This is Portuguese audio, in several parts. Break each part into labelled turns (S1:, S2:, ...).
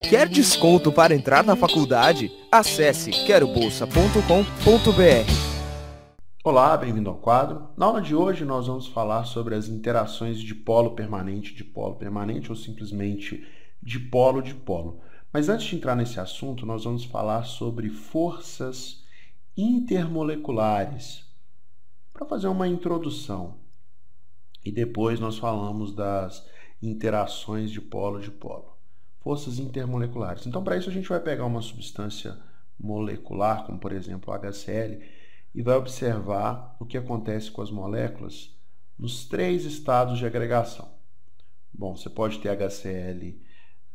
S1: Quer desconto para entrar na faculdade? Acesse querobolsa.com.br.
S2: Olá, bem-vindo ao quadro. Na aula de hoje nós vamos falar sobre as interações de polo permanente ou simplesmente de polo. Mas antes de entrar nesse assunto, nós vamos falar sobre forças intermoleculares, para fazer uma introdução. E depois nós falamos das interações de polo. Forças intermoleculares. Então, para isso, a gente vai pegar uma substância molecular, como por exemplo o HCl, e vai observar o que acontece com as moléculas nos três estados de agregação. Bom, você pode ter HCl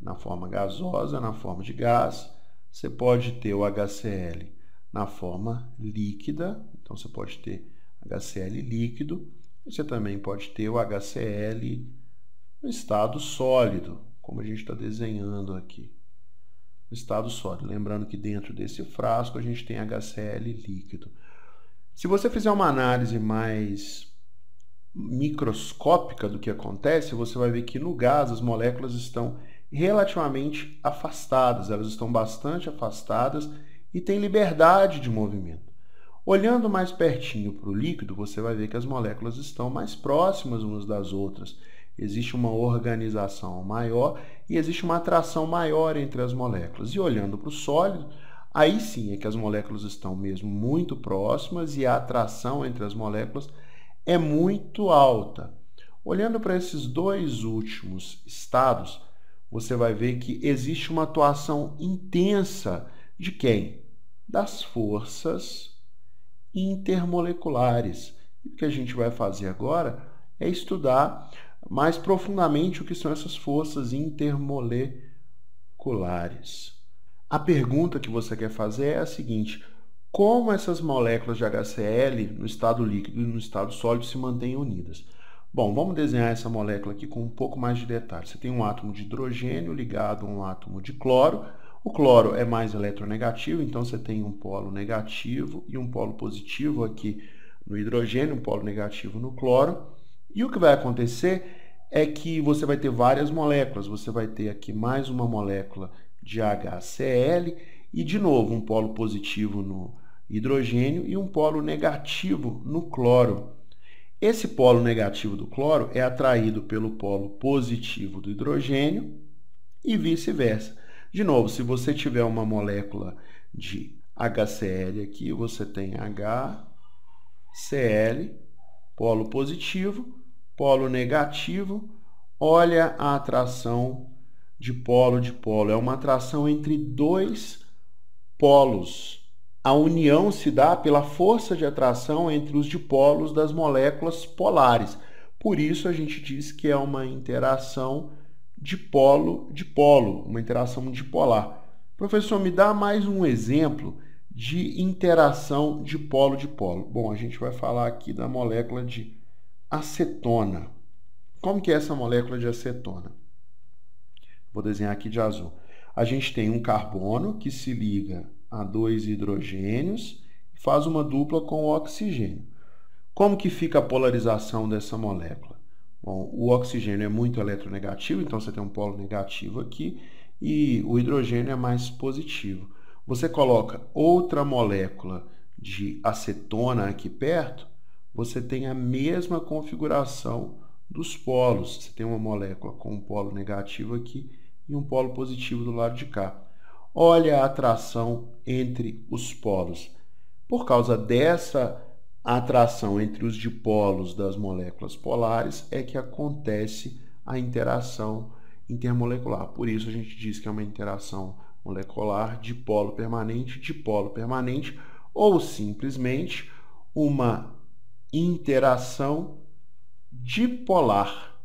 S2: na forma gasosa, na forma de gás, você pode ter o HCl na forma líquida, então você pode ter HCl líquido, e você também pode ter o HCl no estado sólido, como a gente está desenhando aqui. No estado sólido, lembrando que dentro desse frasco a gente tem HCl líquido. Se você fizer uma análise mais microscópica do que acontece, você vai ver que no gás as moléculas estão relativamente afastadas, elas estão bastante afastadas e têm liberdade de movimento. Olhando mais pertinho para o líquido, você vai ver que as moléculas estão mais próximas umas das outras. Existe uma organização maior e existe uma atração maior entre as moléculas. E olhando para o sólido, aí sim é que as moléculas estão mesmo muito próximas e a atração entre as moléculas é muito alta. Olhando para esses dois últimos estados, você vai ver que existe uma atuação intensa de quem? Das forças intermoleculares. E o que a gente vai fazer agora é estudar mais profundamente o que são essas forças intermoleculares. A pergunta que você quer fazer é a seguinte: como essas moléculas de HCl no estado líquido e no estado sólido se mantêm unidas? Bom, vamos desenhar essa molécula aqui com um pouco mais de detalhe. Você tem um átomo de hidrogênio ligado a um átomo de cloro. O cloro é mais eletronegativo, então você tem um polo negativo e um polo positivo aqui no hidrogênio, um polo negativo no cloro. E o que vai acontecer é que você vai ter várias moléculas. Você vai ter aqui mais uma molécula de HCl e, de novo, um polo positivo no hidrogênio e um polo negativo no cloro. Esse polo negativo do cloro é atraído pelo polo positivo do hidrogênio e vice-versa. De novo, se você tiver uma molécula de HCl aqui, você tem HCl, polo positivo, polo negativo. Olha a atração de polo. É uma atração entre dois polos. A união se dá pela força de atração entre os dipolos das moléculas polares. Por isso a gente diz que é uma interação dipolo, uma interação dipolar. Professor, me dá mais um exemplo de interação dipolo. Bom, a gente vai falar aqui da molécula de acetona. Como que é essa molécula de acetona? Vou desenhar aqui de azul. A gente tem um carbono que se liga a dois hidrogênios e faz uma dupla com o oxigênio. Como que fica a polarização dessa molécula? Bom, o oxigênio é muito eletronegativo, então você tem um polo negativo aqui, e o hidrogênio é mais positivo. Você coloca outra molécula de acetona aqui perto, você tem a mesma configuração dos polos. Você tem uma molécula com um polo negativo aqui e um polo positivo do lado de cá. Olha a atração entre os polos. Por causa dessa atração entre os dipolos das moléculas polares é que acontece a interação intermolecular. Por isso a gente diz que é uma interação molecular dipolo permanente, ou simplesmente uma interação dipolar.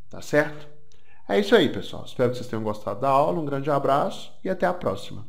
S2: Tá certo? É isso aí, pessoal. Espero que vocês tenham gostado da aula. Um grande abraço e até a próxima.